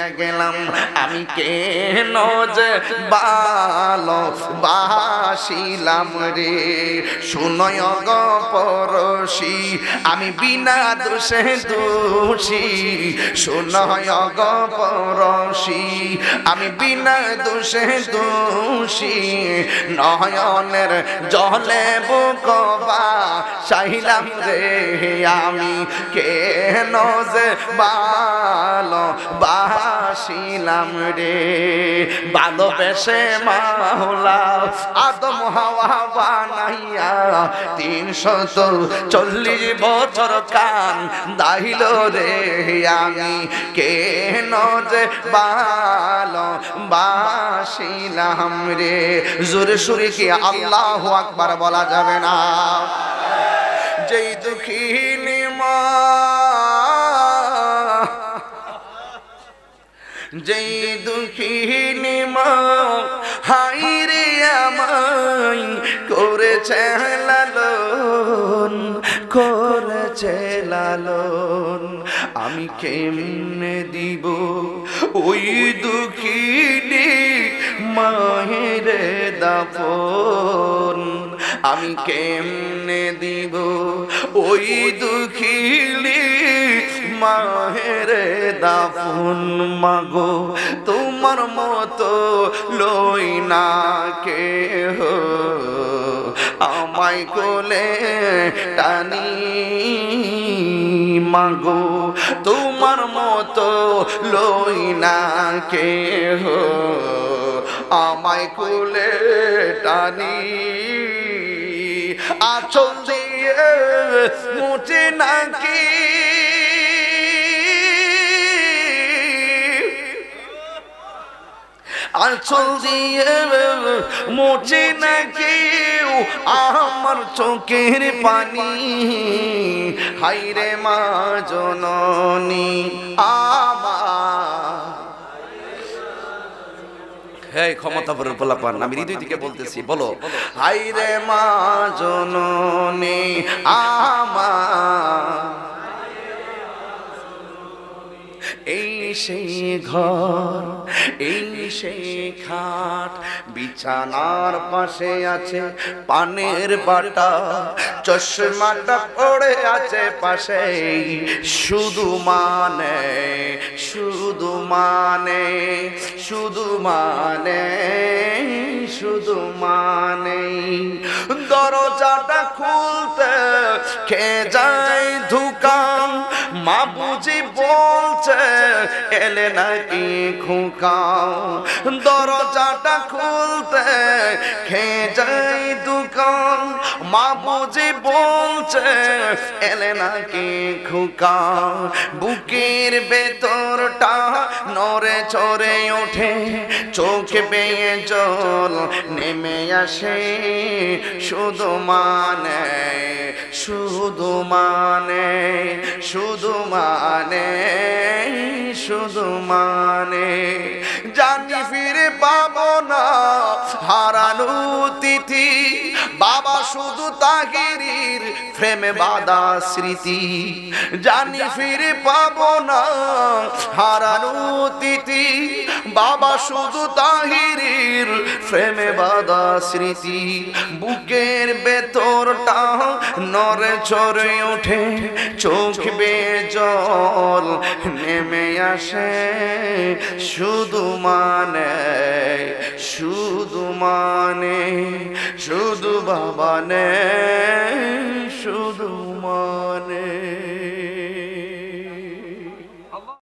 কইয়া গেলাম আমি কেন যে ভালোবাসিলাম রে শুনয় গো পরশি আমি বিনা দোষে দোষী শুনয় গো পরশি আমি বিনা দোষে দোষী নয়নের জলে বুকবা চাইলাম রে আমি কেন যে ভালোবাসিলাম রে ভালোবেসে মাওলা আদম হাওয়া বানাইয়া 340 বছর কান দাইল রে আমি কেন যে ভালোবাসিলাম রে জোরে সুরে কি আল্লাহু আকবার বলা যাবে না যেই দুঃখিনী মা যেই দুঃখিনী মা হায়রে আমায় করেছে লালন করেছে লালন আমি কেমনে দিব ওই দুঃখিনী মায়ের দাফন আমি কেমনে দিব ওই দুঃখিনী মায়ের দাফন মাগো তোমার মতো লই না কেহ আমায় কোলে টানি মাগো তোমার মতো লই না কেহ আমায় কোলে টানি আঁচল দিয়ে মুছে নাকি আঁচল দিয়ে মুছে নাকি আমার চোখের পানি হায়রে মা জননী আমার হে ক্ষমতাপর পোলাপান আমি হৃদয় থেকে বলতেছি বলো হায়রে মা জননী আমার এই সেই ঘর এই সেই খাট বিছানার পাশে আছে পানের বাটা চশমাটা পড়ে আছে পাশে শুধু মানে শুধু মানে শুধু মানে শুধু মানে দরজাটা খুলতে খেয়ে যায় ধুকা মা বুঝি বলছে এলে নাকি খুকাও দরজাটা খুলতে খেয়ে যাই দোকান মা বুঝি বলছে এলে নাকি খুকা বুকের ভেতরটা নড়ে চড়ে ওঠে চোখ বেয়ে জল নেমে আসে শুধু মানে শুধু মানে শুধু মানে শুধু মানে জানি ফিরে পাবো না হারানো তিথি বাবা শুধু তাহিরির প্রেমে বাঁধা স্মৃতি জানি ফিরে পাবো না হারানো তিথি বাবা শুধু তাহিরির প্রেমে বাঁধা স্মৃতি বুকের ভেতরটা নড়ে চড়ে ওঠে চোখ বেয়ে জল নেমে আসে শুধু মানে শুধু মানে শুধু বাবা নে শুধু মানে